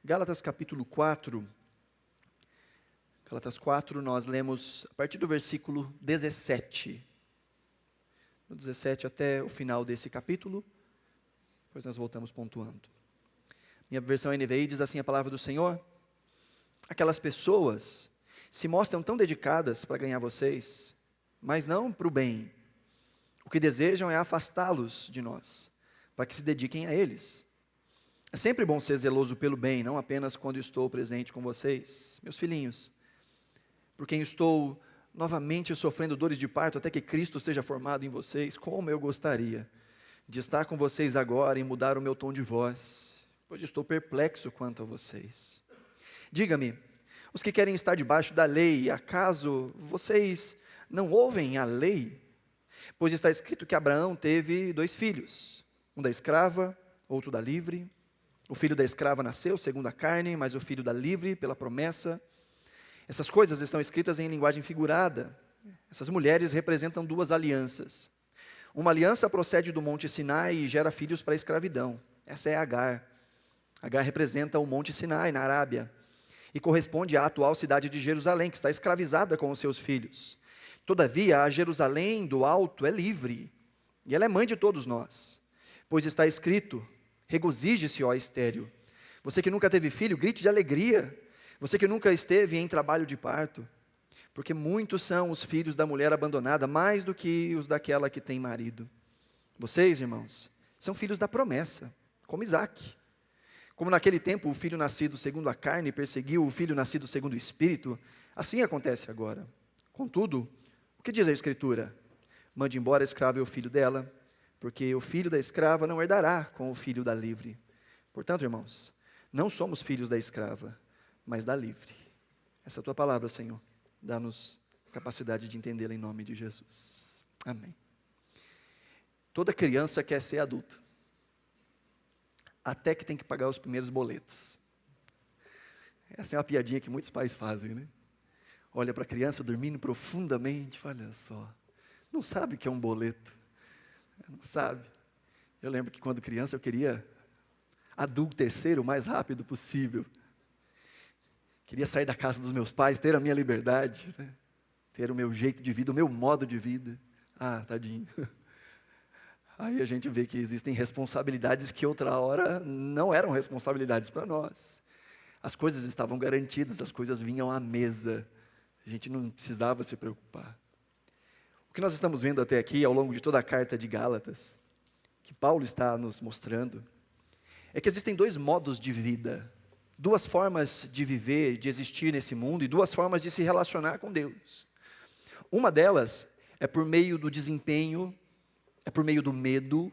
Gálatas capítulo 4. Gálatas 4, nós lemos a partir do versículo 17. Do 17 até o final desse capítulo, depois nós voltamos pontuando. Minha versão NVI diz assim a palavra do Senhor: aquelas pessoas se mostram tão dedicadas para ganhar vocês, mas não para o bem. O que desejam é afastá-los de nós, para que se dediquem a eles. É sempre bom ser zeloso pelo bem, não apenas quando estou presente com vocês, meus filhinhos, por quem estou novamente sofrendo dores de parto até que Cristo seja formado em vocês. Como eu gostaria de estar com vocês agora e mudar o meu tom de voz, pois estou perplexo quanto a vocês. Diga-me, os que querem estar debaixo da lei, acaso vocês não ouvem a lei? Pois está escrito que Abraão teve 2 filhos, um da escrava, outro da livre. O filho da escrava nasceu segundo a carne, mas o filho da livre pela promessa. Essas coisas estão escritas em linguagem figurada. Essas mulheres representam 2 alianças. Uma aliança procede do Monte Sinai e gera filhos para a escravidão. Essa é Agar. Agar representa o Monte Sinai, na Arábia, e corresponde à atual cidade de Jerusalém, que está escravizada com os seus filhos. Todavia, a Jerusalém do alto é livre, e ela é mãe de todos nós. Pois está escrito: regozije-se, ó estéril. Você que nunca teve filho, grite de alegria. Você que nunca esteve em trabalho de parto, porque muitos são os filhos da mulher abandonada, mais do que os daquela que tem marido. Vocês, irmãos, são filhos da promessa, como Isaque. Como naquele tempo o filho nascido segundo a carne perseguiu o filho nascido segundo o Espírito, assim acontece agora. Contudo, o que diz a Escritura? Mande embora a escrava e o filho dela, porque o filho da escrava não herdará com o filho da livre. Portanto, irmãos, não somos filhos da escrava, mas da livre. Essa é a tua palavra, Senhor. Dá-nos capacidade de entendê-la em nome de Jesus. Amém. Toda criança quer ser adulta, até que tem que pagar os primeiros boletos. Essa é uma piadinha que muitos pais fazem, né? Olha para a criança dormindo profundamente, olha só, não sabe o que é um boleto, não sabe. Eu lembro que quando criança eu queria adultecer o mais rápido possível. Queria sair da casa dos meus pais, ter a minha liberdade, né? Ter o meu jeito de vida, o meu modo de vida. Ah, tadinho. Aí a gente vê que existem responsabilidades que outra hora não eram responsabilidades para nós. As coisas estavam garantidas, as coisas vinham à mesa. A gente não precisava se preocupar. O que nós estamos vendo até aqui, ao longo de toda a carta de Gálatas, que Paulo está nos mostrando, é que existem 2 modos de vida, 2 formas de viver, de existir nesse mundo, e 2 formas de se relacionar com Deus. Uma delas é por meio do desempenho, é por meio do medo,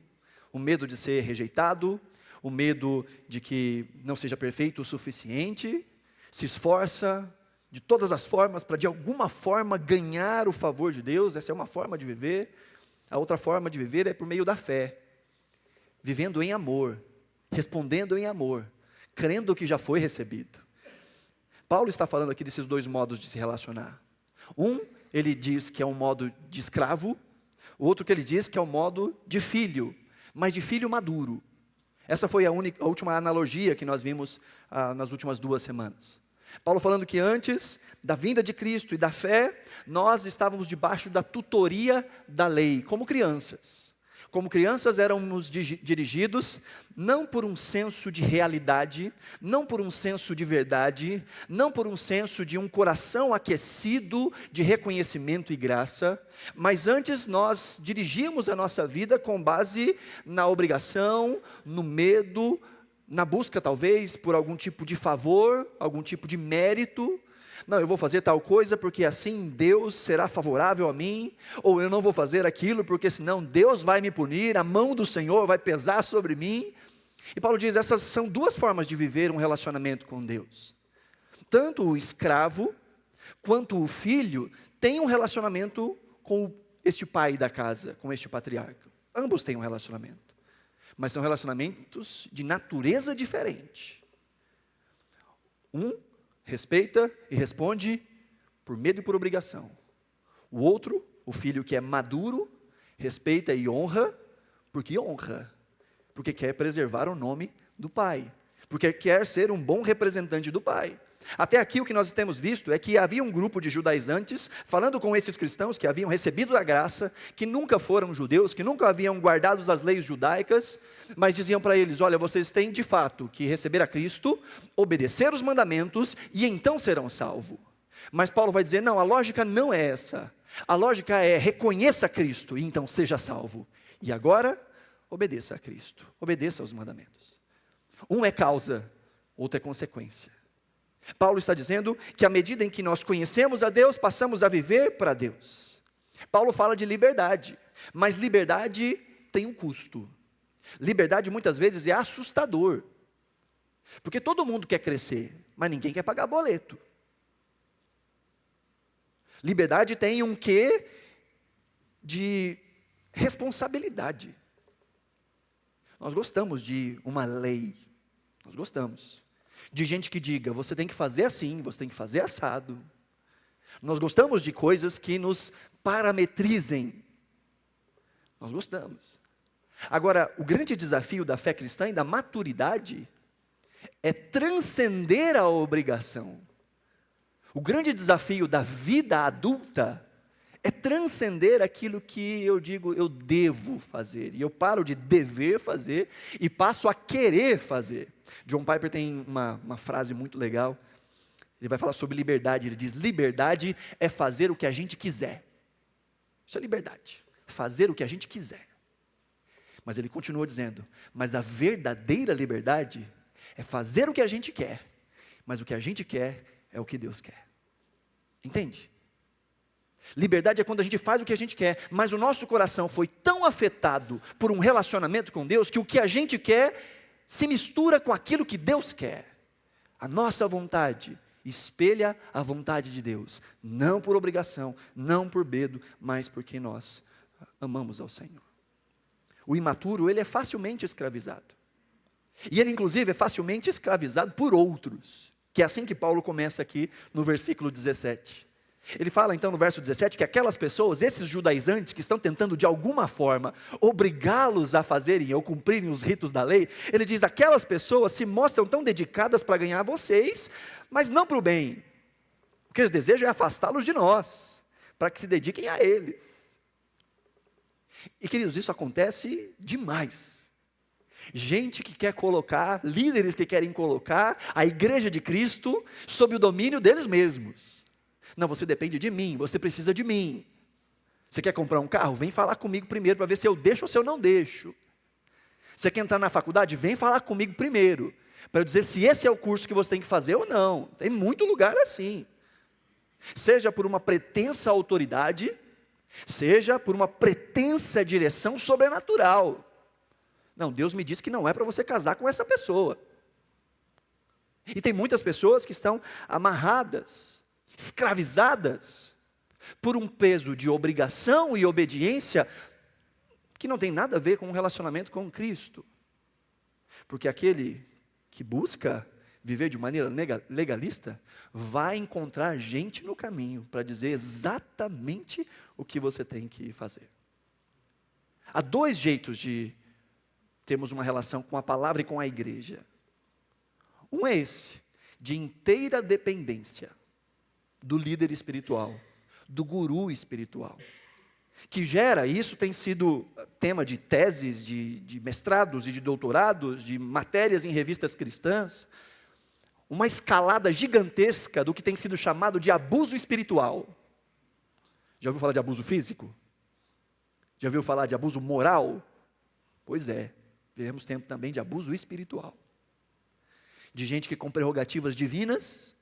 o medo de ser rejeitado, o medo de que não seja perfeito o suficiente, se esforça de todas as formas para de alguma forma ganhar o favor de Deus. Essa é uma forma de viver. A outra forma de viver é por meio da fé, vivendo em amor, respondendo em amor, crendo que já foi recebido. Paulo está falando aqui desses 2 modos de se relacionar. Ele diz que é um modo de escravo, o outro que ele diz que é um modo de filho, mas de filho maduro. Essa foi a última analogia que nós vimos nas últimas 2 semanas. Paulo falando que antes da vinda de Cristo e da fé, nós estávamos debaixo da tutoria da lei, como crianças. Como crianças éramos dirigidos não por um senso de realidade, não por um senso de verdade, não por um senso de um coração aquecido de reconhecimento e graça, mas antes nós dirigíamos a nossa vida com base na obrigação, no medo, na busca talvez por algum tipo de favor, algum tipo de mérito. Não, eu vou fazer tal coisa porque assim Deus será favorável a mim, ou eu não vou fazer aquilo porque senão Deus vai me punir, a mão do Senhor vai pesar sobre mim. E Paulo diz, essas são 2 formas de viver um relacionamento com Deus. Tanto o escravo, quanto o filho, têm um relacionamento com este pai da casa, com este patriarca. Ambos têm um relacionamento, mas são relacionamentos de natureza diferente. Um respeita e responde por medo e por obrigação. O outro, o filho que é maduro, respeita e honra, porque quer preservar o nome do pai. porque quer ser um bom representante do Pai. Até aqui o que nós temos visto é que havia um grupo de judaizantes falando com esses cristãos que haviam recebido a graça, que nunca foram judeus, que nunca haviam guardado as leis judaicas, mas diziam para eles: olha, vocês têm de fato que receber a Cristo, obedecer os mandamentos e então serão salvos. Mas Paulo vai dizer: não, a lógica não é essa. A lógica é: reconheça Cristo e então seja salvo. E agora, obedeça a Cristo, obedeça aos mandamentos. Um é causa, outro é consequência. Paulo está dizendo que à medida em que nós conhecemos a Deus, passamos a viver para Deus. Paulo fala de liberdade, mas liberdade tem um custo. Liberdade muitas vezes é assustador, porque todo mundo quer crescer, mas ninguém quer pagar boleto. Liberdade tem um quê de responsabilidade. Nós gostamos de uma lei, nós gostamos de gente que diga: você tem que fazer assim, você tem que fazer assado. Nós gostamos de coisas que nos parametrizem, nós gostamos. Agora, o grande desafio da fé cristã e da maturidade é transcender a obrigação. O grande desafio da vida adulta é transcender aquilo que eu digo eu devo fazer, e eu paro de dever fazer e passo a querer fazer. John Piper tem uma frase muito legal, ele vai falar sobre liberdade, ele diz: liberdade é fazer o que a gente quiser. Isso é liberdade, fazer o que a gente quiser. Mas ele continua dizendo: mas a verdadeira liberdade é fazer o que a gente quer, mas o que a gente quer é o que Deus quer. Entende? Liberdade é quando a gente faz o que a gente quer, mas o nosso coração foi tão afetado por um relacionamento com Deus, que o que a gente quer se mistura com aquilo que Deus quer. A nossa vontade espelha a vontade de Deus, não por obrigação, não por medo, mas porque nós amamos ao Senhor. O imaturo, ele é facilmente escravizado. E ele inclusive é facilmente escravizado por outros, que é assim que Paulo começa aqui no versículo 17. Ele fala então no verso 17 que aquelas pessoas, esses judaizantes que estão tentando de alguma forma obrigá-los a fazerem ou cumprirem os ritos da lei, ele diz: aquelas pessoas se mostram tão dedicadas para ganhar vocês, mas não para o bem. O que eles desejam é afastá-los de nós, para que se dediquem a eles. E queridos, isso acontece demais. Gente que quer colocar, líderes que querem colocar a igreja de Cristo sob o domínio deles mesmos. Não, você depende de mim, você precisa de mim. Você quer comprar um carro? Vem falar comigo primeiro para ver se eu deixo ou se eu não deixo. Você quer entrar na faculdade? Vem falar comigo primeiro, para eu dizer se esse é o curso que você tem que fazer ou não. Tem muito lugar assim. Seja por uma pretensa autoridade, seja por uma pretensa direção sobrenatural. Não, Deus me disse que não é para você casar com essa pessoa. E tem muitas pessoas que estão amarradas, escravizadas por um peso de obrigação e obediência que não tem nada a ver com um relacionamento com Cristo. Porque aquele que busca viver de maneira legalista vai encontrar gente no caminho para dizer exatamente o que você tem que fazer. Há dois jeitos de termos uma relação com a palavra e com a igreja. Um é esse, de inteira dependência do líder espiritual, do guru espiritual, que gera, isso tem sido tema de teses, de mestrados e de doutorados, de matérias em revistas cristãs, uma escalada gigantesca do que tem sido chamado de abuso espiritual. Já ouviu falar de abuso físico? Já ouviu falar de abuso moral? Pois é, vivemos tempo também de abuso espiritual. De gente que com prerrogativas divinas,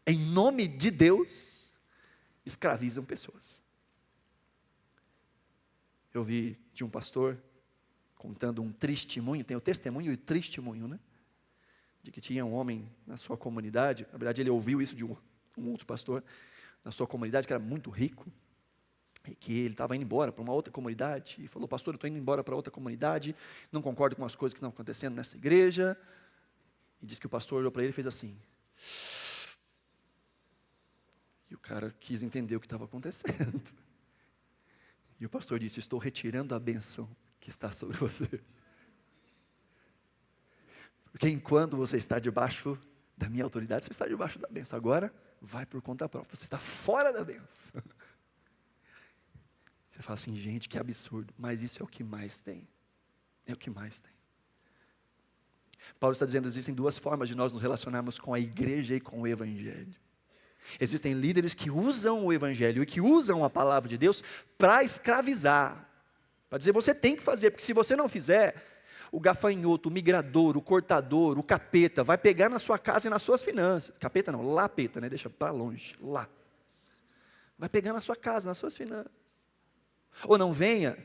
em nome de Deus, escravizam pessoas. Eu vi de um pastor contando um testemunho, tem o testemunho e o testemunho, né? De que tinha um homem na sua comunidade, na verdade ele ouviu isso de um outro pastor, na sua comunidade, que era muito rico, e que ele estava indo embora para uma outra comunidade, e falou: pastor, eu estou indo embora para outra comunidade, não concordo com as coisas que estão acontecendo nessa igreja. E diz que o pastor olhou para ele e fez assim. E o cara quis entender o que estava acontecendo. E o pastor disse: estou retirando a bênção que está sobre você. Porque enquanto você está debaixo da minha autoridade, você está debaixo da bênção. Agora, vai por conta própria, você está fora da bênção. Você fala assim, gente, que absurdo, mas isso é o que mais tem. É o que mais tem. Paulo está dizendo, existem duas formas de nós nos relacionarmos com a igreja e com o evangelho. Existem líderes que usam o evangelho e que usam a palavra de Deus para escravizar. Para dizer, você tem que fazer, porque se você não fizer, o gafanhoto, o migrador, o cortador, o capeta, vai pegar na sua casa e nas suas finanças. Capeta não, lapeta, né? Deixa para longe, lá. Vai pegar na sua casa, nas suas finanças. Ou não venha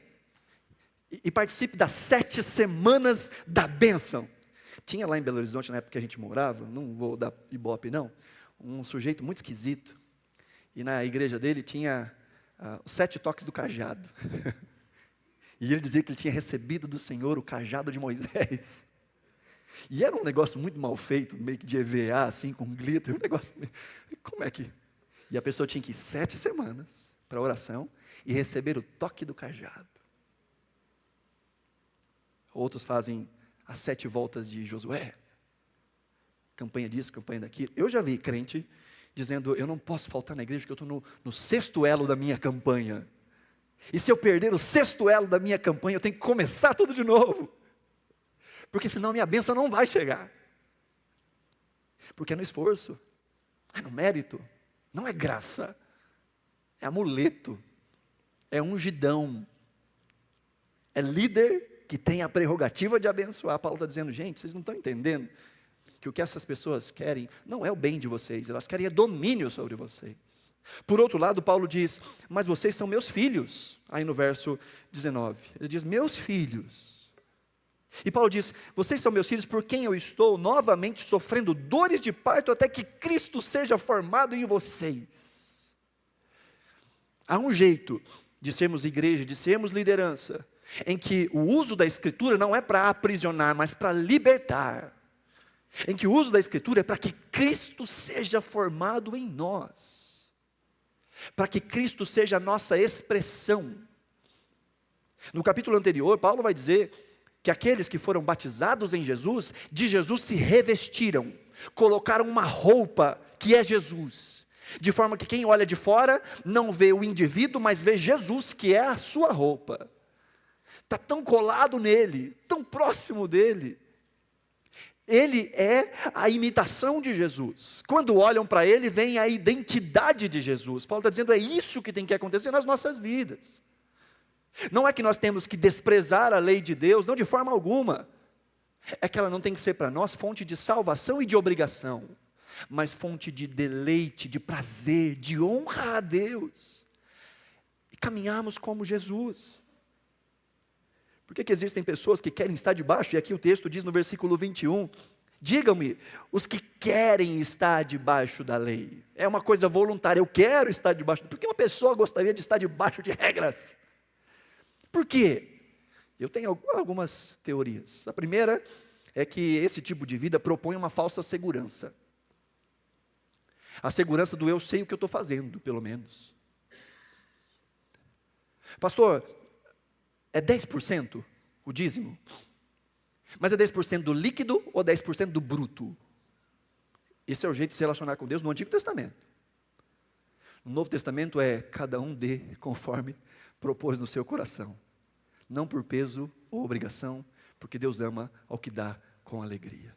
e participe das 7 semanas da bênção. Tinha lá em Belo Horizonte, na época que a gente morava, não vou dar ibope não, um sujeito muito esquisito. E na igreja dele tinha os 7 toques do cajado. E ele dizia que ele tinha recebido do Senhor o cajado de Moisés. E era um negócio muito mal feito, meio que de EVA, assim, com glitter, um negócio, como é que... E a pessoa tinha que ir 7 semanas para a oração e receber o toque do cajado. Outros fazem as 7 voltas de Josué, campanha disso, campanha daquilo. Eu já vi crente dizendo, eu não posso faltar na igreja porque eu estou no 6º elo da minha campanha. E se eu perder o 6º elo da minha campanha, eu tenho que começar tudo de novo. Porque senão a minha bênção não vai chegar. Porque é no esforço, é no mérito, não é graça, é amuleto, é ungidão, é líder que tem a prerrogativa de abençoar. Paulo está dizendo, gente, vocês não estão entendendo que o que essas pessoas querem não é o bem de vocês, elas querem é domínio sobre vocês. Por outro lado, Paulo diz, mas vocês são meus filhos, aí no verso 19, ele diz, meus filhos. E Paulo diz, vocês são meus filhos por quem eu estou novamente sofrendo dores de parto até que Cristo seja formado em vocês. Há um jeito de sermos igreja, de sermos liderança, em que o uso da Escritura não é para aprisionar, mas para libertar. Em que o uso da Escritura é para que Cristo seja formado em nós. Para que Cristo seja a nossa expressão. No capítulo anterior, Paulo vai dizer que aqueles que foram batizados em Jesus, de Jesus se revestiram, colocaram uma roupa que é Jesus, de forma que quem olha de fora não vê o indivíduo, mas vê Jesus, que é a sua roupa. Está tão colado nele, tão próximo dele. Ele é a imitação de Jesus. Quando olham para ele, vem a identidade de Jesus. Paulo está dizendo, é isso que tem que acontecer nas nossas vidas. Não é que nós temos que desprezar a lei de Deus, não de forma alguma. É que ela não tem que ser para nós fonte de salvação e de obrigação, mas fonte de deleite, de prazer, de honra a Deus. E caminharmos como Jesus. Por que existem pessoas que querem estar debaixo? E aqui o texto diz no versículo 21, digam-me, os que querem estar debaixo da lei. É uma coisa voluntária, eu quero estar debaixo. Por que uma pessoa gostaria de estar debaixo de regras? Por quê? Eu tenho algumas teorias. A primeira é que esse tipo de vida propõe uma falsa segurança. A segurança do eu sei o que eu estou fazendo, pelo menos. Pastor, é 10% o dízimo? Mas é 10% do líquido ou 10% do bruto? Esse é o jeito de se relacionar com Deus no Antigo Testamento. No Novo Testamento é cada um dê conforme propôs no seu coração. Não por peso ou obrigação, porque Deus ama ao que dá com alegria.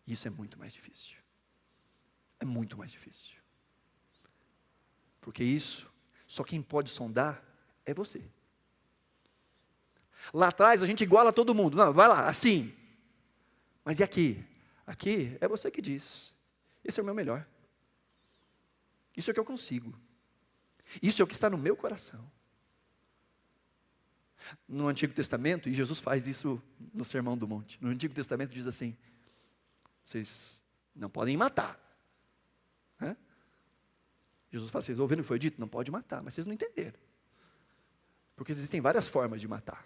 Isso é muito mais difícil. É muito mais difícil. Porque isso, só quem pode sondar é você. Lá atrás a gente iguala todo mundo. Não, vai lá, assim. Mas e aqui? Aqui é você que diz. Esse é o meu melhor. Isso é o que eu consigo. Isso é o que está no meu coração. No Antigo Testamento, e Jesus faz isso no Sermão do Monte. No Antigo Testamento diz assim, vocês não podem matar. Né? Jesus fala, vocês ouviram o que foi dito? Não pode matar, mas vocês não entenderam. Porque existem várias formas de matar.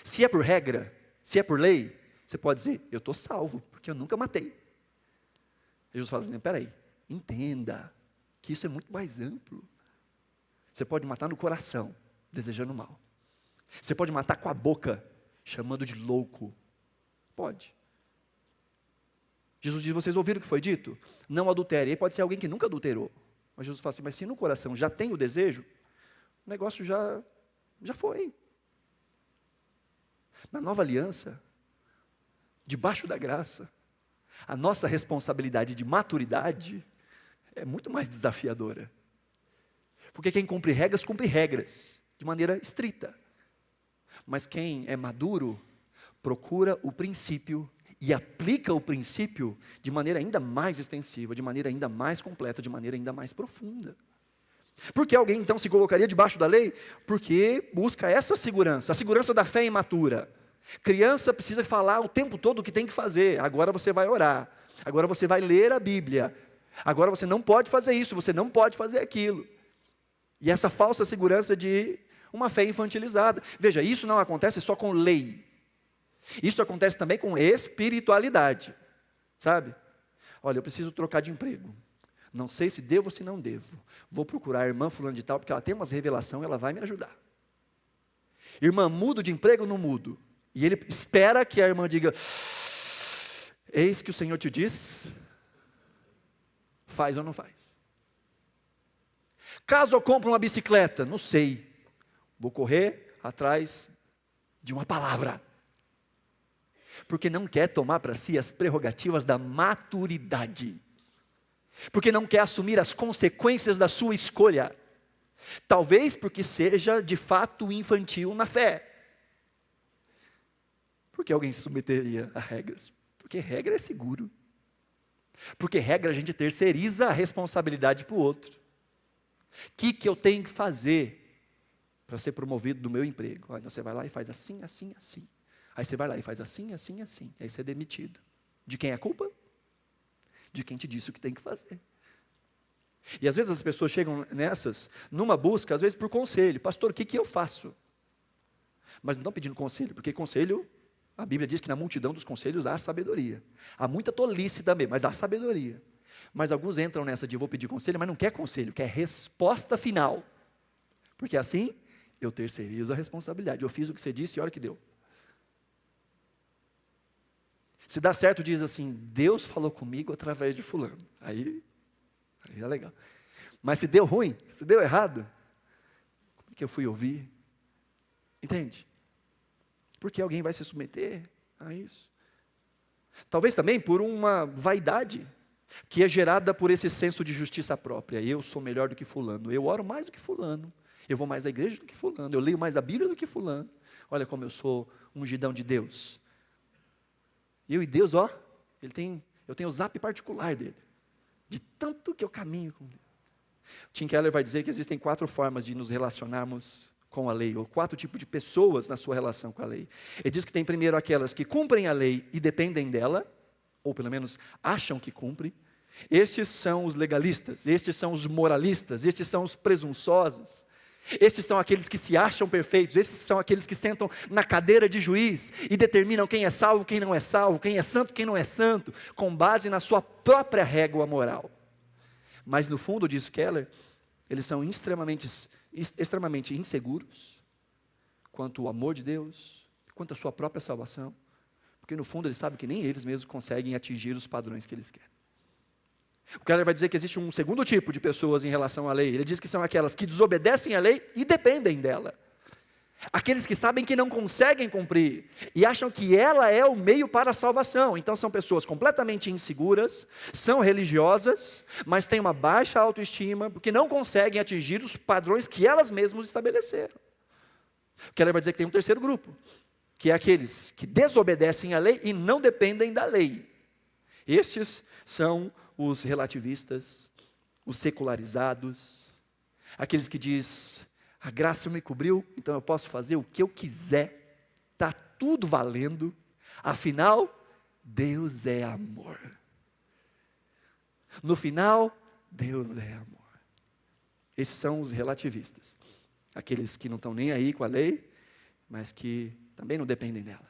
Se é por regra, se é por lei, você pode dizer, eu estou salvo, porque eu nunca matei. Jesus fala assim, peraí, entenda, que isso é muito mais amplo. Você pode matar no coração, desejando mal. Você pode matar com a boca, chamando de louco. Pode. Jesus diz, vocês ouviram o que foi dito? Não adultere. E aí pode ser alguém que nunca adulterou. Mas Jesus fala assim, mas se no coração já tem o desejo, o negócio já foi. Na nova aliança, debaixo da graça, a nossa responsabilidade de maturidade é muito mais desafiadora. Porque quem cumpre regras de maneira estrita. Mas quem é maduro, procura o princípio e aplica o princípio de maneira ainda mais extensiva, de maneira ainda mais completa, de maneira ainda mais profunda. Por que alguém então se colocaria debaixo da lei? Porque busca essa segurança, a segurança da fé imatura. Criança precisa falar o tempo todo o que tem que fazer. Agora você vai orar, agora você vai ler a Bíblia, agora você não pode fazer isso, você não pode fazer aquilo. E essa falsa segurança de uma fé infantilizada. Veja, isso não acontece só com lei. Isso acontece também com espiritualidade, sabe? Olha, eu preciso trocar de emprego. Não sei se devo ou se não devo. Vou procurar a irmã fulano de tal, porque ela tem umas revelações, ela vai me ajudar. Irmã, mudo de emprego ou não mudo? E ele espera que a irmã diga, eis que o Senhor te diz, faz ou não faz? Caso eu compre uma bicicleta, não sei, vou correr atrás de uma palavra. Porque não quer tomar para si as prerrogativas da maturidade. Porque não quer assumir as consequências da sua escolha. Talvez porque seja de fato infantil na fé. Por que alguém se submeteria a regras? Porque regra é seguro. Porque regra a gente terceiriza a responsabilidade para o outro. O que eu tenho que fazer para ser promovido do meu emprego? Olha, você vai lá e faz assim, assim, assim. Aí você vai lá e faz assim, assim, assim. Aí você é demitido. De quem é a culpa? De quem te disse o que tem que fazer. E às vezes as pessoas chegam nessas, numa busca, às vezes por conselho. Pastor, o que eu faço? Mas não estão pedindo conselho, porque conselho, a Bíblia diz que na multidão dos conselhos há sabedoria. Há muita tolice também, mas há sabedoria. Mas alguns entram nessa de vou pedir conselho, mas não quer conselho, quer resposta final. Porque assim, eu terceirizo a responsabilidade. Eu fiz o que você disse e olha o que deu. Se dá certo, diz assim, Deus falou comigo através de fulano. Aí é legal. Mas se deu ruim, se deu errado, como é que eu fui ouvir? Entende? Porque alguém vai se submeter a isso. Talvez também por uma vaidade, que é gerada por esse senso de justiça própria. Eu sou melhor do que fulano, eu eu mais do que fulano, eu vou mais à igreja do que fulano, eu leio mais a Bíblia do que fulano. Olha como eu sou ungidão de Deus. Eu e Deus, eu tenho o zap particular dele. De tanto que eu caminho com Deus. Tim Keller vai dizer que existem 4 formas de nos relacionarmos com a lei, ou 4 tipos de pessoas na sua relação com a lei. Ele diz que tem primeiro aquelas que cumprem a lei e dependem dela, ou pelo menos acham que cumprem. Estes são os legalistas, estes são os moralistas, estes são os presunçosos. Estes são aqueles que se acham perfeitos, esses são aqueles que sentam na cadeira de juiz e determinam quem é salvo, quem não é salvo, quem é santo, quem não é santo, com base na sua própria régua moral. Mas no fundo, diz Keller, eles são extremamente inseguros quanto ao amor de Deus, quanto à sua própria salvação, porque no fundo eles sabem que nem eles mesmos conseguem atingir os padrões que eles querem. O Keller vai dizer que existe um segundo tipo de pessoas em relação à lei. Ele diz que são aquelas que desobedecem à lei e dependem dela. Aqueles que sabem que não conseguem cumprir e acham que ela é o meio para a salvação. Então são pessoas completamente inseguras, são religiosas, mas têm uma baixa autoestima, porque não conseguem atingir os padrões que elas mesmas estabeleceram. O Keller vai dizer que tem um terceiro grupo, que é aqueles que desobedecem à lei e não dependem da lei. Estes são os relativistas, os secularizados, aqueles que diz, a graça me cobriu, então eu posso fazer o que eu quiser, está tudo valendo, afinal, Deus é amor. No final, Deus é amor. Esses são os relativistas, aqueles que não estão nem aí com a lei, mas que também não dependem dela.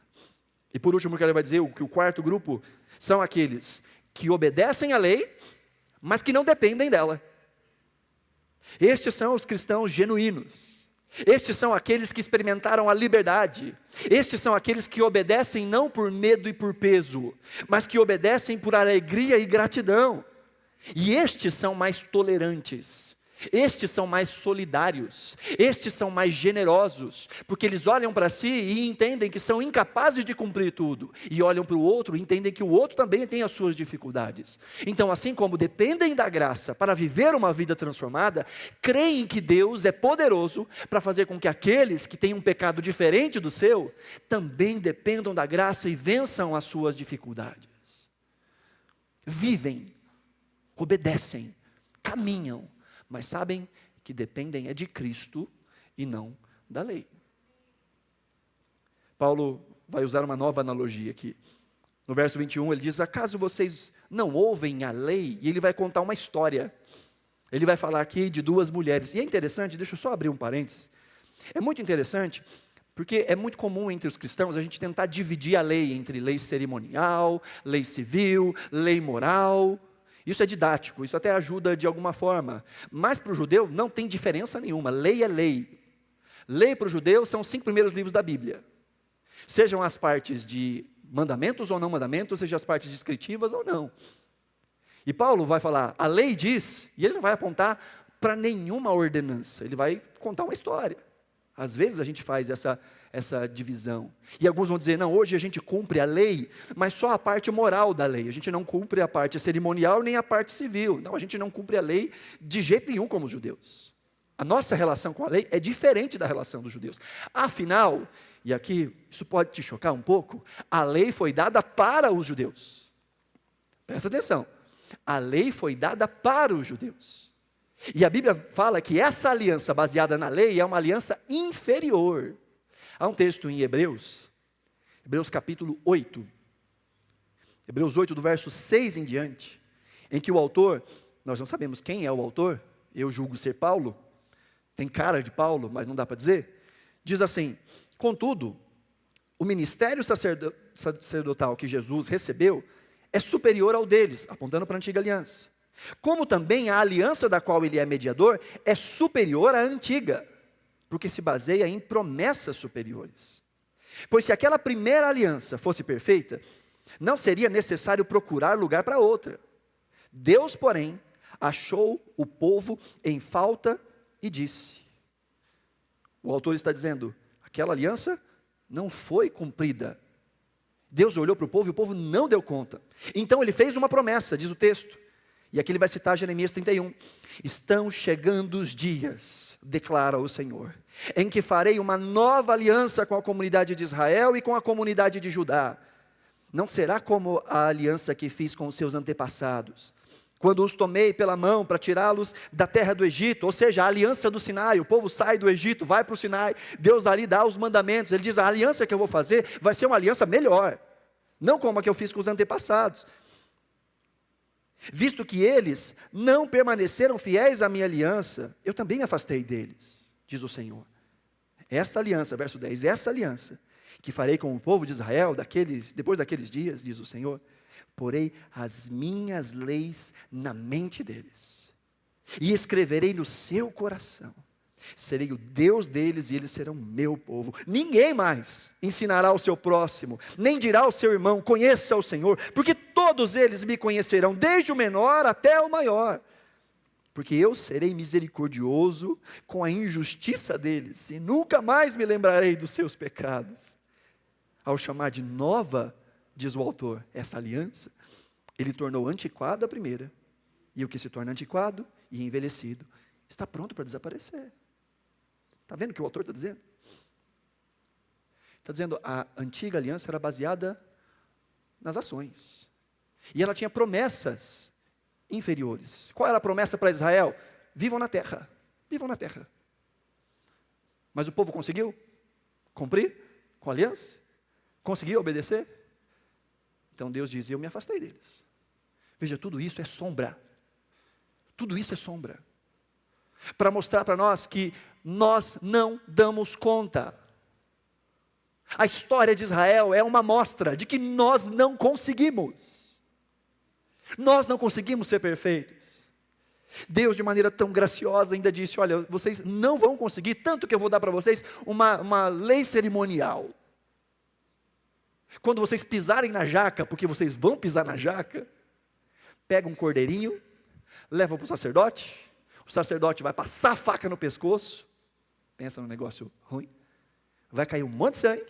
E por último, o que ele vai dizer, que o quarto grupo são aqueles que obedecem à lei, mas que não dependem dela. Estes são os cristãos genuínos. Estes são aqueles que experimentaram a liberdade. Estes são aqueles que obedecem não por medo e por peso, mas que obedecem por alegria e gratidão. E estes são mais tolerantes. Estes são mais solidários, estes são mais generosos, porque eles olham para si e entendem que são incapazes de cumprir tudo, e olham para o outro e entendem que o outro também tem as suas dificuldades. Então, assim como dependem da graça para viver uma vida transformada, creem que Deus é poderoso para fazer com que aqueles que têm um pecado diferente do seu, também dependam da graça e vençam as suas dificuldades. Vivem, obedecem, caminham, mas sabem que dependem é de Cristo e não da lei. Paulo vai usar uma nova analogia aqui. No verso 21 ele diz: acaso vocês não ouvem a lei? E ele vai contar uma história. Ele vai falar aqui de duas mulheres. E é interessante, deixa eu só abrir um parênteses. É muito interessante, porque é muito comum entre os cristãos a gente tentar dividir a lei entre lei cerimonial, lei civil, lei moral. Isso é didático, isso até ajuda de alguma forma. Mas para o judeu não tem diferença nenhuma. Lei é lei. Lei para o judeu são os 5 primeiros livros da Bíblia. Sejam as partes de mandamentos ou não mandamentos, sejam as partes descritivas ou não. E Paulo vai falar, a lei diz, e ele não vai apontar para nenhuma ordenança. Ele vai contar uma história. Às vezes a gente faz essa divisão. E alguns vão dizer, não, hoje a gente cumpre a lei, mas só a parte moral da lei. A gente não cumpre a parte cerimonial nem a parte civil. Não, a gente não cumpre a lei de jeito nenhum como os judeus. A nossa relação com a lei é diferente da relação dos judeus. Afinal, e aqui isso pode te chocar um pouco, a lei foi dada para os judeus. Presta atenção. A lei foi dada para os judeus. E a Bíblia fala que essa aliança baseada na lei é uma aliança inferior. Há um texto em Hebreus capítulo 8, Hebreus 8 do verso 6 em diante, em que o autor, nós não sabemos quem é o autor, eu julgo ser Paulo, tem cara de Paulo, mas não dá para dizer, diz assim: contudo, o ministério sacerdotal que Jesus recebeu é superior ao deles, apontando para a antiga aliança. Como também a aliança da qual ele é mediador é superior à antiga, porque se baseia em promessas superiores. Pois se aquela primeira aliança fosse perfeita, não seria necessário procurar lugar para outra. Deus, porém, achou o povo em falta e disse. O autor está dizendo, aquela aliança não foi cumprida. Deus olhou para o povo e o povo não deu conta. Então ele fez uma promessa, diz o texto. E aqui ele vai citar Jeremias 31. Estão chegando os dias, declara o Senhor, em que farei uma nova aliança com a comunidade de Israel e com a comunidade de Judá. Não será como a aliança que fiz com os seus antepassados, quando os tomei pela mão para tirá-los da terra do Egito, ou seja, a aliança do Sinai. O povo sai do Egito, vai para o Sinai, Deus ali dá os mandamentos, ele diz, a aliança que eu vou fazer vai ser uma aliança melhor, não como a que eu fiz com os antepassados. Visto que eles não permaneceram fiéis à minha aliança, eu também me afastei deles, diz o Senhor. Essa aliança, verso 10, essa aliança que farei com o povo de Israel, depois daqueles dias, diz o Senhor, porei as minhas leis na mente deles, e escreverei no seu coração. Serei o Deus deles e eles serão meu povo. Ninguém mais ensinará ao seu próximo, nem dirá ao seu irmão, conheça o Senhor, porque todos eles me conhecerão, desde o menor até o maior. Porque eu serei misericordioso com a injustiça deles, e nunca mais me lembrarei dos seus pecados. Ao chamar de nova, diz o autor, essa aliança, ele tornou antiquada a primeira, e o que se torna antiquado e envelhecido, está pronto para desaparecer. Está vendo o que o autor está dizendo? Está dizendo, a antiga aliança era baseada nas ações. E ela tinha promessas inferiores. Qual era a promessa para Israel? Vivam na terra. Vivam na terra. Mas o povo conseguiu cumprir com a aliança? Conseguiu obedecer? Então Deus diz, eu me afastei deles. Veja, tudo isso é sombra. Tudo isso é sombra. Para mostrar para nós que nós não damos conta. A história de Israel é uma mostra de que nós não conseguimos. Nós não conseguimos ser perfeitos. Deus, de maneira tão graciosa, ainda disse: olha, vocês não vão conseguir, tanto que eu vou dar para vocês uma lei cerimonial. Quando vocês pisarem na jaca, porque vocês vão pisar na jaca, pega um cordeirinho, leva para o sacerdote vai passar a faca no pescoço, pensa num negócio ruim, vai cair um monte de sangue,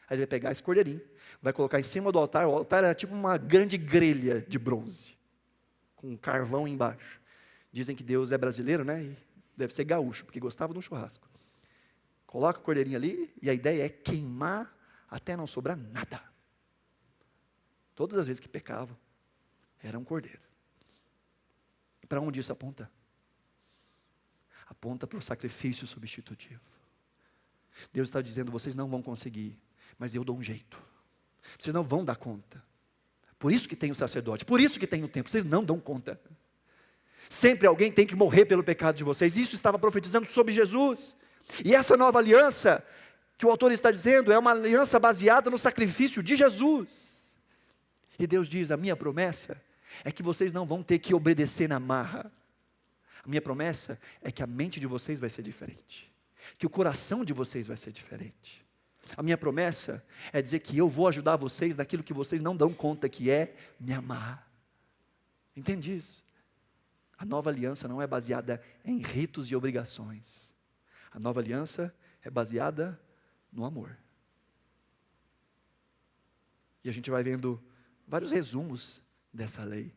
aí ele vai pegar esse cordeirinho, vai colocar em cima do altar. O altar era tipo uma grande grelha de bronze, com um carvão embaixo. Dizem que Deus é brasileiro, né? E deve ser gaúcho, porque gostava de um churrasco. Coloca o cordeirinho ali, e a ideia é queimar até não sobrar nada. Todas as vezes que pecavam, era um cordeiro. E para onde isso aponta? Aponta para o sacrifício substitutivo. Deus está dizendo: vocês não vão conseguir, mas eu dou um jeito. Vocês não vão dar conta. Por isso que tem o sacerdote, por isso que tem o templo, vocês não dão conta. Sempre alguém tem que morrer pelo pecado de vocês. Isso estava profetizando sobre Jesus. E essa nova aliança, que o autor está dizendo, é uma aliança baseada no sacrifício de Jesus. E Deus diz: a minha promessa é que vocês não vão ter que obedecer na marra. A minha promessa é que a mente de vocês vai ser diferente, que o coração de vocês vai ser diferente. A minha promessa é dizer que eu vou ajudar vocês naquilo que vocês não dão conta, que é me amar. Entende isso? A nova aliança não é baseada em ritos e obrigações. A nova aliança é baseada no amor. E a gente vai vendo vários resumos dessa lei,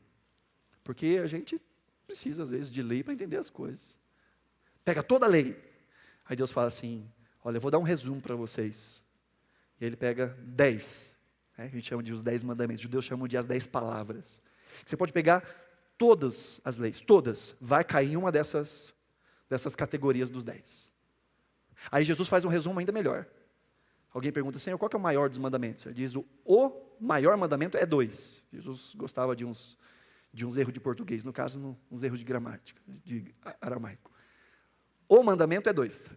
porque a gente precisa às vezes de lei para entender as coisas. Pega toda a lei, aí Deus fala assim: olha, eu vou dar um resumo para vocês. E aí ele pega 10, né? A gente chama de os 10 mandamentos, os judeus chamam de as 10 palavras. Você pode pegar todas as leis, todas, vai cair em uma dessas categorias dos 10. Aí Jesus faz um resumo ainda melhor. Alguém pergunta: Senhor, qual que é o maior dos mandamentos? Ele diz: o maior mandamento é 2. Jesus gostava de uns erros de português, no caso, uns erros de gramática, de aramaico. O mandamento é 2.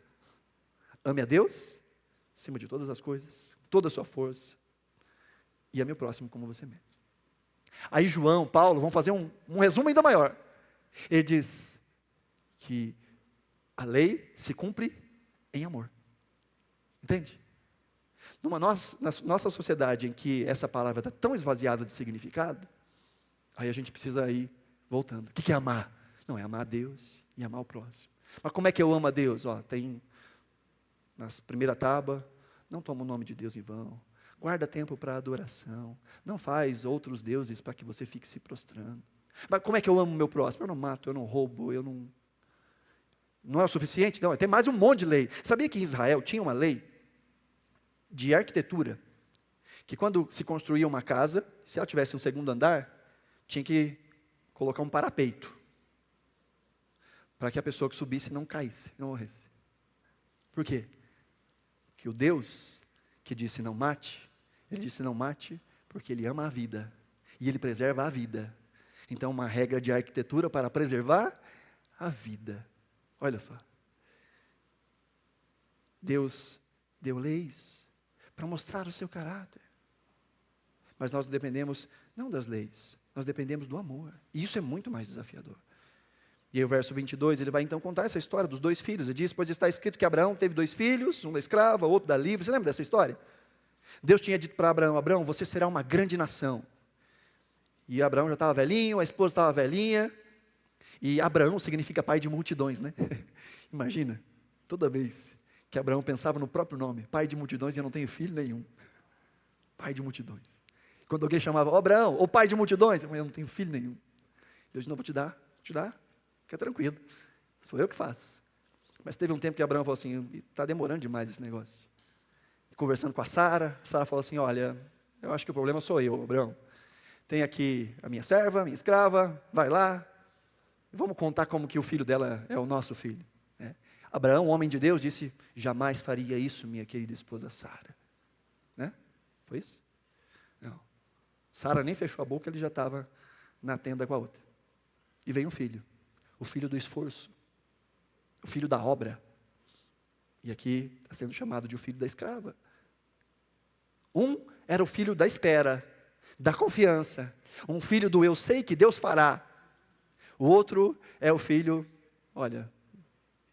Ame a Deus, acima de todas as coisas, toda a sua força, e ame o próximo como você mesmo. Aí João, Paulo, vão fazer um resumo ainda maior. Ele diz que a lei se cumpre em amor. Entende? Na nossa sociedade em que essa palavra está tão esvaziada de significado, aí a gente precisa ir voltando. O que é amar? Não, é amar a Deus e amar o próximo. Mas como é que eu amo a Deus? Tem na primeira tábua: não toma o nome de Deus em vão, guarda tempo para adoração, não faz outros deuses para que você fique se prostrando. Mas como é que eu amo o meu próximo? Eu não mato, eu não roubo, eu não... Não é o suficiente? Não, tem mais um monte de lei. Sabia que em Israel tinha uma lei de arquitetura, que quando se construía uma casa, se ela tivesse um segundo andar, tinha que colocar um parapeito, para que a pessoa que subisse não caísse, não morresse. Por quê? Porque o Deus que disse não mate, ele disse não mate porque ele ama a vida, e ele preserva a vida. Então, uma regra de arquitetura para preservar a vida. Olha só. Deus deu leis para mostrar o seu caráter. Mas nós dependemos não das leis, nós dependemos do amor. E isso é muito mais desafiador. E aí o verso 22, ele vai então contar essa história dos 2 filhos. Ele diz: pois está escrito que Abraão teve 2 filhos, um da escrava, outro da livre. Você lembra dessa história? Deus tinha dito para Abraão: Abraão, você será uma grande nação. E Abraão já estava velhinho, a esposa estava velhinha. E Abraão significa pai de multidões, né? Imagina, toda vez que Abraão pensava no próprio nome, pai de multidões, e eu não tenho filho nenhum. Pai de multidões. Quando alguém chamava: Abraão, ou pai de multidões, eu não tenho filho nenhum. Deus não, vou te dar, fica tranquilo, sou eu que faço. Mas teve um tempo que Abraão falou assim: está demorando demais esse negócio. E conversando com a Sara falou assim: olha, eu acho que o problema sou eu, Abraão. Tem aqui a minha serva, minha escrava, vai lá, vamos contar como que o filho dela é o nosso filho. Abraão, homem de Deus, disse: jamais faria isso, minha querida esposa Sara. Né? Foi isso? Não. Sara nem fechou a boca, ele já estava na tenda com a outra. E veio um filho, o filho do esforço, o filho da obra. E aqui está sendo chamado de o filho da escrava. Um era o filho da espera, da confiança, um filho do eu sei que Deus fará. O outro é o filho, olha,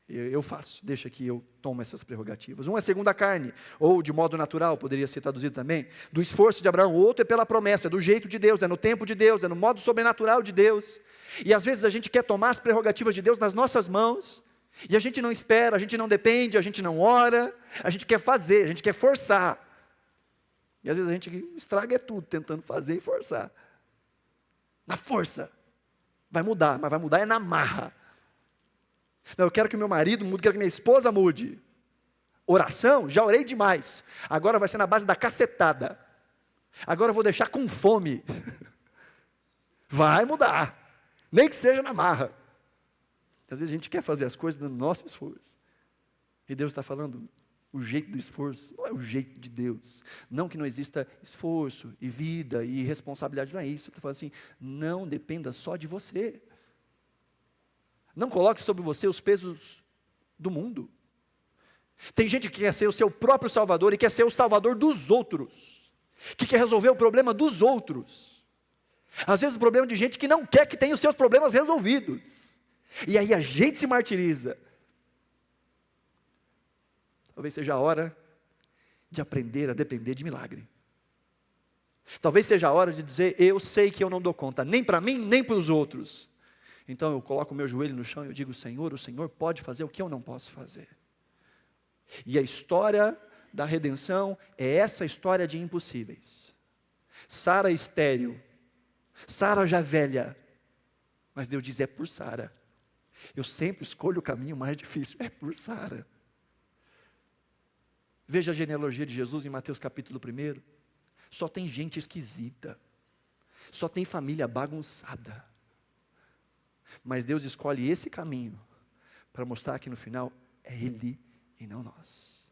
eu faço, deixa que eu tomo essas prerrogativas. Um é segundo a carne, ou de modo natural, poderia ser traduzido também, do esforço de Abraão. O outro é pela promessa, é do jeito de Deus, é no tempo de Deus, é no modo sobrenatural de Deus. E às vezes a gente quer tomar as prerrogativas de Deus nas nossas mãos, e a gente não espera, a gente não depende, a gente não ora, a gente quer fazer, a gente quer forçar. E às vezes a gente estraga tudo, tentando fazer e forçar. Na força. Vai mudar, mas vai mudar é na marra. Não, eu quero que meu marido mude, quero que minha esposa mude. Oração, já orei demais. Agora vai ser na base da cacetada. Agora eu vou deixar com fome. Vai mudar. Nem que seja na marra. Às vezes a gente quer fazer as coisas no nosso esforço. E Deus está falando, o jeito do esforço não é o jeito de Deus. Não que não exista esforço e vida e responsabilidade, não é isso. Ele está falando assim, não dependa só de você. Não coloque sobre você os pesos do mundo. Tem gente que quer ser o seu próprio salvador e quer ser o salvador dos outros. Que quer resolver o problema dos outros. Às vezes o problema de gente que não quer que tenha os seus problemas resolvidos. E aí a gente se martiriza. Talvez seja a hora de aprender a depender de milagre. Talvez seja a hora de dizer, eu sei que eu não dou conta, nem para mim, nem para os outros. Então eu coloco o meu joelho no chão e eu digo, Senhor, o Senhor pode fazer o que eu não posso fazer. E a história da redenção é essa história de impossíveis. Sara estéril, Sara já velha, mas Deus diz, é por Sara. Eu sempre escolho o caminho mais difícil, é por Sara. Veja a genealogia de Jesus em Mateus capítulo 1, só tem gente esquisita, só tem família bagunçada. Mas Deus escolhe esse caminho, para mostrar que no final é Ele e não nós.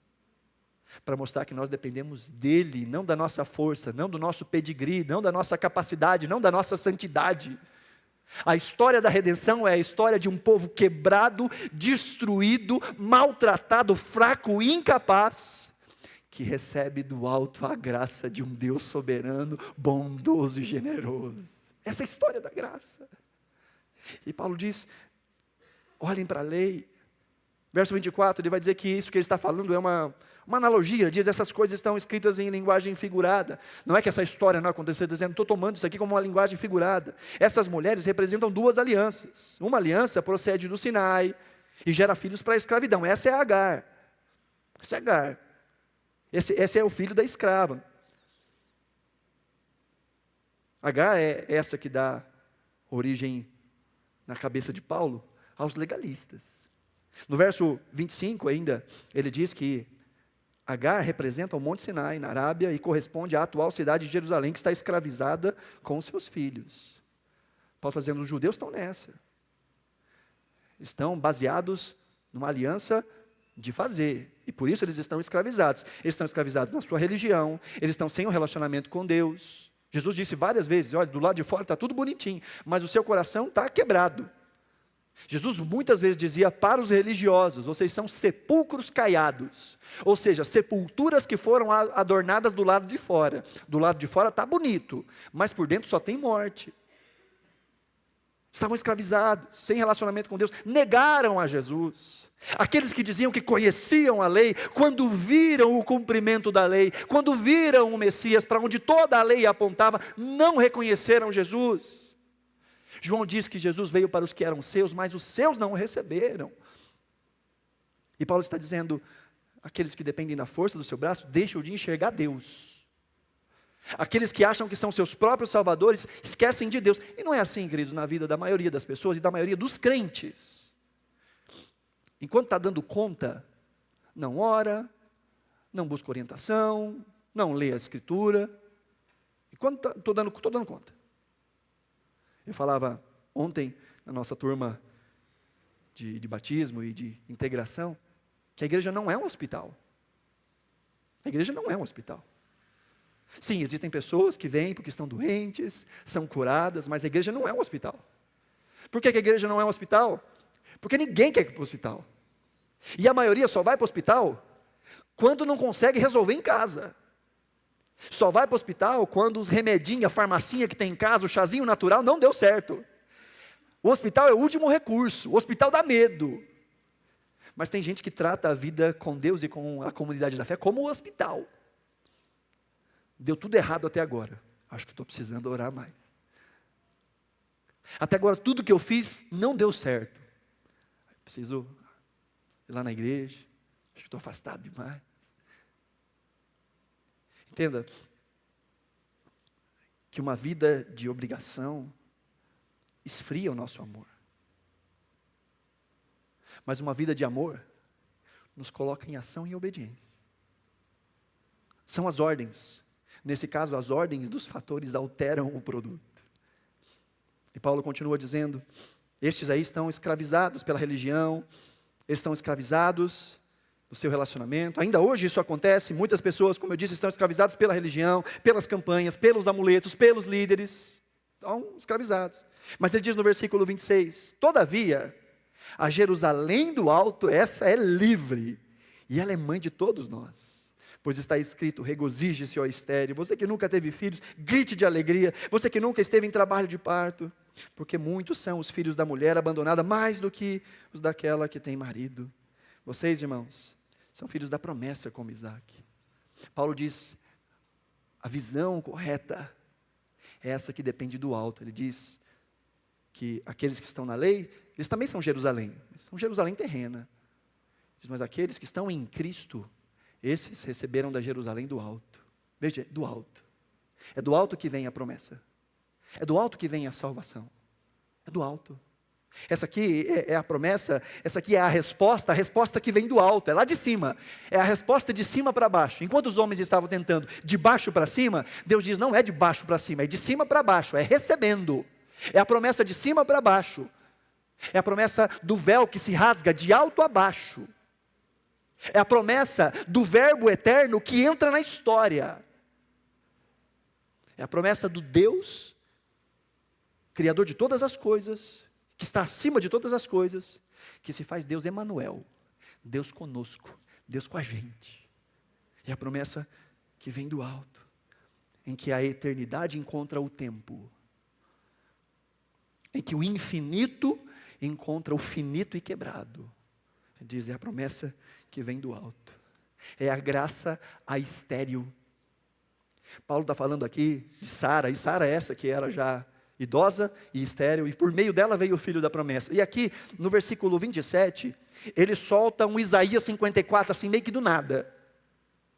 Para mostrar que nós dependemos dEle, não da nossa força, não do nosso pedigree, não da nossa capacidade, não da nossa santidade. A história da redenção é a história de um povo quebrado, destruído, maltratado, fraco, incapaz, que recebe do alto a graça de um Deus soberano, bondoso e generoso. Essa é a história da graça. E Paulo diz, olhem para a lei. Verso 24, ele vai dizer que isso que ele está falando é uma analogia. Ele diz, essas coisas estão escritas em linguagem figurada. Não é que essa história não aconteceu, dizendo, estou tomando isso aqui como uma linguagem figurada. Essas mulheres representam duas alianças. Uma aliança procede do Sinai e gera filhos para a escravidão. Essa é Agar. Essa é Agar. Esse é o filho da escrava. Agar é essa que dá origem na cabeça de Paulo aos legalistas. No verso 25 ainda, ele diz que Agar representa o Monte Sinai, na Arábia, e corresponde à atual cidade de Jerusalém, que está escravizada com seus filhos. Paulo está dizendo, os judeus estão nessa. Estão baseados numa aliança de fazer, e por isso eles estão escravizados. Eles estão escravizados na sua religião, eles estão sem um relacionamento com Deus. Jesus disse várias vezes, olha, do lado de fora está tudo bonitinho, mas o seu coração está quebrado. Jesus muitas vezes dizia para os religiosos, vocês são sepulcros caiados, ou seja, sepulturas que foram adornadas do lado de fora. Do lado de fora está bonito, mas por dentro só tem morte. Estavam escravizados, sem relacionamento com Deus, negaram a Jesus. Aqueles que diziam que conheciam a lei, quando viram o cumprimento da lei, quando viram o Messias, para onde toda a lei apontava, não reconheceram Jesus. João diz que Jesus veio para os que eram seus, mas os seus não o receberam. E Paulo está dizendo, aqueles que dependem da força do seu braço, deixam de enxergar Deus. Aqueles que acham que são seus próprios salvadores, esquecem de Deus. E não é assim, queridos, na vida da maioria das pessoas e da maioria dos crentes. Enquanto está dando conta, não ora, não busca orientação, não lê a Escritura. E quando estou dando conta. Eu falava ontem, na nossa turma de batismo e de integração, que a igreja não é um hospital. A igreja não é um hospital. Sim, existem pessoas que vêm porque estão doentes, são curadas, mas a igreja não é um hospital. Por que a igreja não é um hospital? Porque ninguém quer ir para o hospital. E a maioria só vai para o hospital quando não consegue resolver em casa. Só vai para o hospital quando os remedinhos, a farmacinha que tem em casa, o chazinho natural não deu certo. O hospital é o último recurso, o hospital dá medo. Mas tem gente que trata a vida com Deus e com a comunidade da fé como o hospital. Deu tudo errado até agora. Acho que estou precisando orar mais. Até agora tudo que eu fiz não deu certo. Preciso ir lá na igreja. Acho que estou afastado demais. Entenda que uma vida de obrigação esfria o nosso amor. Mas uma vida de amor nos coloca em ação e obediência. São as ordens. Nesse caso, as ordens dos fatores alteram o produto. E Paulo continua dizendo, estes aí estão escravizados pela religião, eles estão escravizados no seu relacionamento. Ainda hoje isso acontece, muitas pessoas, como eu disse, estão escravizadas pela religião, pelas campanhas, pelos amuletos, pelos líderes. Estão escravizados. Mas ele diz no versículo 26, todavia, a Jerusalém do alto, essa é livre, e ela é mãe de todos nós. Pois está escrito, regozije-se, ó estéril, você que nunca teve filhos, grite de alegria, você que nunca esteve em trabalho de parto, porque muitos são os filhos da mulher abandonada, mais do que os daquela que tem marido. Vocês, irmãos, são filhos da promessa como Isaac. Paulo diz, a visão correta é essa que depende do alto. Ele diz que aqueles que estão na lei, eles também são Jerusalém terrena. Diz, mas aqueles que estão em Cristo, esses receberam da Jerusalém do alto. Veja, do alto. É do alto que vem a promessa. É do alto que vem a salvação. É do alto. Essa aqui é a promessa, essa aqui é a resposta que vem do alto, é lá de cima. É a resposta de cima para baixo. Enquanto os homens estavam tentando de baixo para cima, Deus diz, não é de baixo para cima, é de cima para baixo, é recebendo. É a promessa de cima para baixo. É a promessa do véu que se rasga de alto a baixo. É a promessa do verbo eterno que entra na história. É a promessa do Deus, Criador de todas as coisas, que está acima de todas as coisas, que se faz Deus Emanuel, Deus conosco, Deus com a gente. É a promessa que vem do alto, em que a eternidade encontra o tempo, em que o infinito encontra o finito e quebrado. Diz, é a promessa que vem do alto. É a graça a estéril. Paulo está falando aqui de Sara, e Sara é essa que era já idosa e estéril, e por meio dela veio o filho da promessa. E aqui, no versículo 27, ele solta um Isaías 54, assim meio que do nada.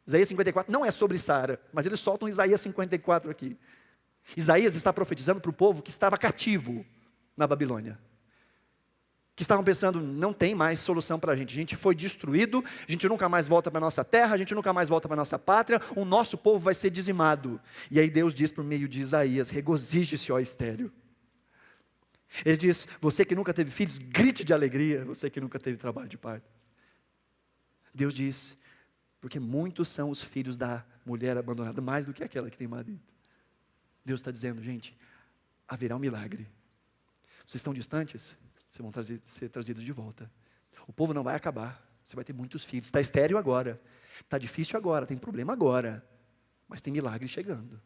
Isaías 54 não é sobre Sara, mas ele solta um Isaías 54 aqui. Isaías está profetizando para o povo que estava cativo na Babilônia. Que estavam pensando, não tem mais solução para a gente foi destruído, a gente nunca mais volta para a nossa terra, a gente nunca mais volta para a nossa pátria, o nosso povo vai ser dizimado. E aí Deus diz por meio de Isaías, regozije-se, ó estéril. Ele diz, você que nunca teve filhos, grite de alegria, você que nunca teve trabalho de parto. Deus diz, porque muitos são os filhos da mulher abandonada, mais do que aquela que tem marido. Deus está dizendo, gente, haverá um milagre. Vocês estão distantes? Vocês vão ser trazidos de volta. O povo não vai acabar. Você vai ter muitos filhos. Está estéril agora. Está difícil agora. Tem problema agora. Mas tem milagre chegando.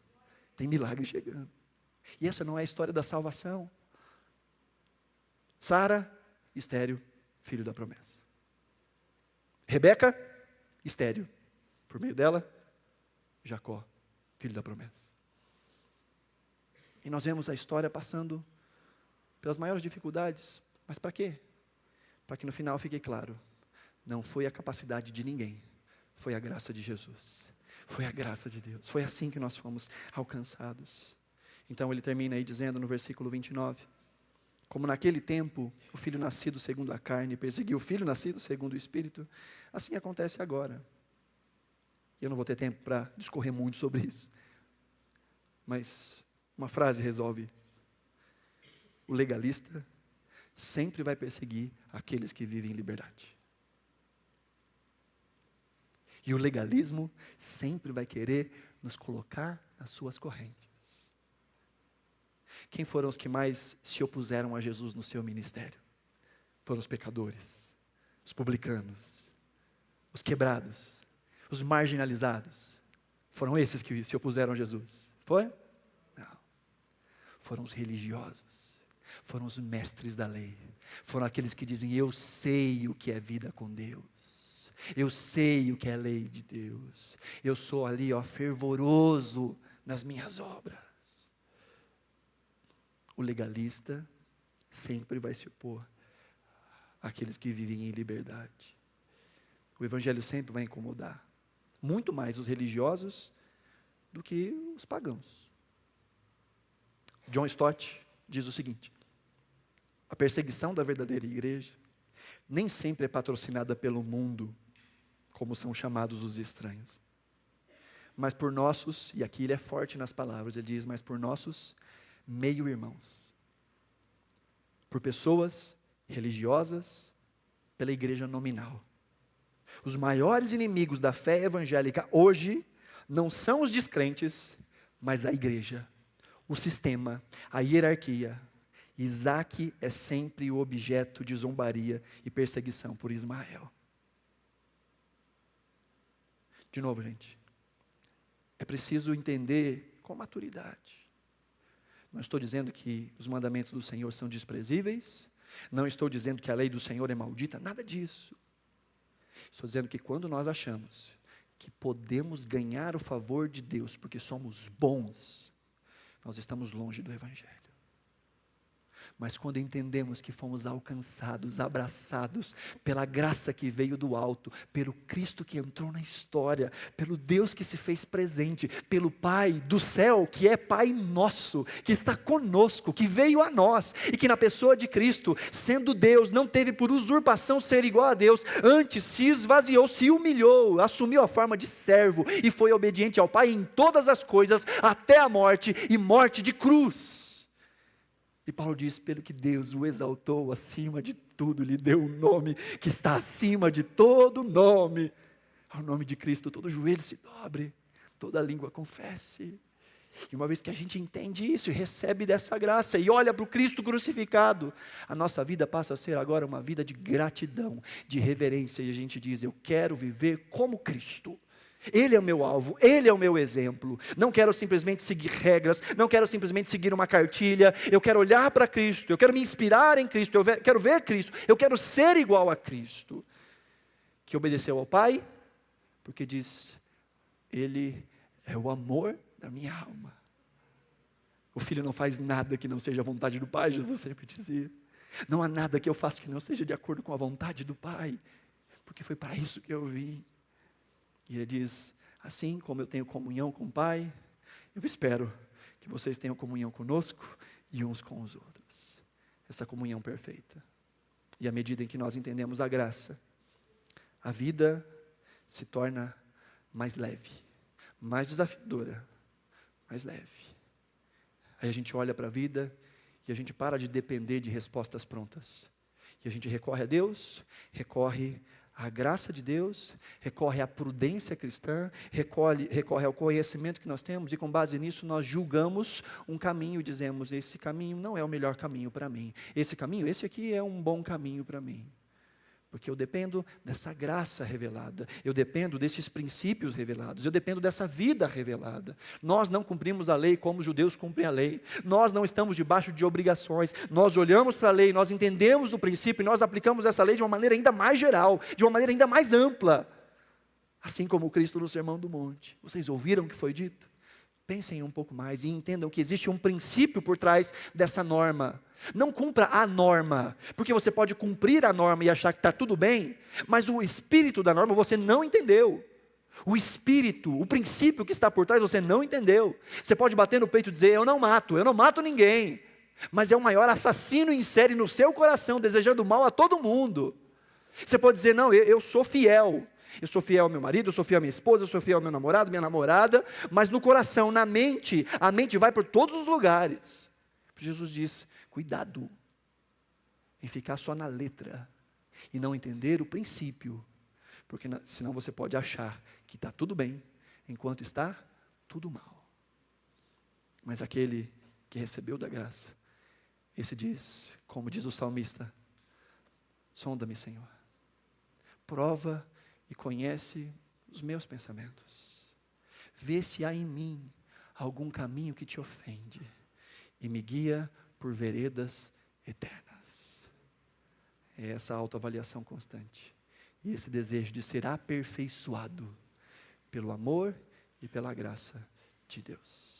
Tem milagre chegando. E essa não é a história da salvação. Sara, estéril, filho da promessa. Rebeca, estéril. Por meio dela, Jacó, filho da promessa. E nós vemos a história passando pelas maiores dificuldades. Mas para quê? Para que no final fique claro, não foi a capacidade de ninguém, foi a graça de Jesus, foi a graça de Deus, foi assim que nós fomos alcançados. Então ele termina aí dizendo no versículo 29, como naquele tempo o filho nascido segundo a carne perseguiu o filho nascido segundo o Espírito, assim acontece agora. Eu não vou ter tempo para discorrer muito sobre isso, mas uma frase resolve isso. O legalista sempre vai perseguir aqueles que vivem em liberdade. E o legalismo sempre vai querer nos colocar nas suas correntes. Quem foram os que mais se opuseram a Jesus no seu ministério? Foram os pecadores, os publicanos, os quebrados, os marginalizados. Foram esses que se opuseram a Jesus. Foi? Não. Foram os religiosos. foram os mestres da lei, foram aqueles que dizem: eu sei o que é vida com Deus, eu sei o que é lei de Deus, eu sou ali, fervoroso nas minhas obras. O legalista sempre vai se opor àqueles que vivem em liberdade. O evangelho sempre vai incomodar, muito mais os religiosos do que os pagãos. John Stott diz o seguinte: a perseguição da verdadeira igreja nem sempre é patrocinada pelo mundo, como são chamados os estranhos, mas por nossos, e aqui ele é forte nas palavras, ele diz: mas por nossos meio-irmãos, por pessoas religiosas, pela igreja nominal. Os maiores inimigos da fé evangélica hoje não são os descrentes, mas a igreja, o sistema, a hierarquia. Isaac é sempre o objeto de zombaria e perseguição por Ismael. De novo, gente, é preciso entender com maturidade. Não estou dizendo que os mandamentos do Senhor são desprezíveis, não estou dizendo que a lei do Senhor é maldita, nada disso. Estou dizendo que quando nós achamos que podemos ganhar o favor de Deus porque somos bons, nós estamos longe do Evangelho. Mas quando entendemos que fomos alcançados, abraçados pela graça que veio do alto, pelo Cristo que entrou na história, pelo Deus que se fez presente, pelo Pai do céu, que é Pai nosso, que está conosco, que veio a nós, e que na pessoa de Cristo, sendo Deus, não teve por usurpação ser igual a Deus, antes se esvaziou, se humilhou, assumiu a forma de servo, e foi obediente ao Pai em todas as coisas, até a morte, e morte de cruz. E Paulo diz: pelo que Deus o exaltou acima de tudo, lhe deu um nome que está acima de todo nome. Ao nome de Cristo todo joelho se dobre, toda língua confesse. E uma vez que a gente entende isso e recebe dessa graça e olha para o Cristo crucificado, a nossa vida passa a ser agora uma vida de gratidão, de reverência. E a gente diz: eu quero viver como Cristo. Ele é o meu alvo, Ele é o meu exemplo. Não quero simplesmente seguir regras, não quero simplesmente seguir uma cartilha. Eu quero olhar para Cristo, eu quero me inspirar em Cristo, eu quero ver Cristo, eu quero ser igual a Cristo, que obedeceu ao Pai, porque diz: Ele é o amor da minha alma. O Filho não faz nada que não seja a vontade do Pai, Jesus sempre dizia. Não há nada que eu faça que não seja de acordo com a vontade do Pai, porque foi para isso que eu vim. E ele diz: assim como eu tenho comunhão com o Pai, eu espero que vocês tenham comunhão conosco e uns com os outros. Essa comunhão perfeita. E à medida em que nós entendemos a graça, a vida se torna mais leve, mais desafiadora, mais leve. Aí a gente olha para a vida e a gente para de depender de respostas prontas. E a gente recorre a Deus, recorre à graça de Deus, recorre à prudência cristã, recorre ao conhecimento que nós temos, e com base nisso nós julgamos um caminho e dizemos: esse caminho não é o melhor caminho para mim, esse aqui é um bom caminho para mim, porque eu dependo dessa graça revelada, eu dependo desses princípios revelados, eu dependo dessa vida revelada. Nós não cumprimos a lei como os judeus cumprem a lei, nós não estamos debaixo de obrigações, nós olhamos para a lei, nós entendemos o princípio e nós aplicamos essa lei de uma maneira ainda mais geral, de uma maneira ainda mais ampla, assim como Cristo no Sermão do Monte. Vocês ouviram o que foi dito? Pensem um pouco mais e entendam que existe um princípio por trás dessa norma. Não cumpra a norma, porque você pode cumprir a norma e achar que está tudo bem, mas o espírito da norma você não entendeu. O espírito, o princípio que está por trás você não entendeu. Você pode bater no peito e dizer: eu não mato ninguém, mas é o maior assassino em série no seu coração, desejando mal a todo mundo. Você pode dizer: não, eu sou fiel. Eu sou fiel ao meu marido, eu sou fiel à minha esposa, eu sou fiel ao meu namorado, minha namorada, mas no coração, na mente, a mente vai por todos os lugares. Jesus diz: cuidado em ficar só na letra e não entender o princípio, porque senão você pode achar que está tudo bem, enquanto está tudo mal. Mas aquele que recebeu da graça, esse diz, como diz o salmista: sonda-me, Senhor, prova e conhece os meus pensamentos. Vê se há em mim algum caminho que te ofende e me guia por veredas eternas. É essa autoavaliação constante. E esse desejo de ser aperfeiçoado pelo amor e pela graça de Deus.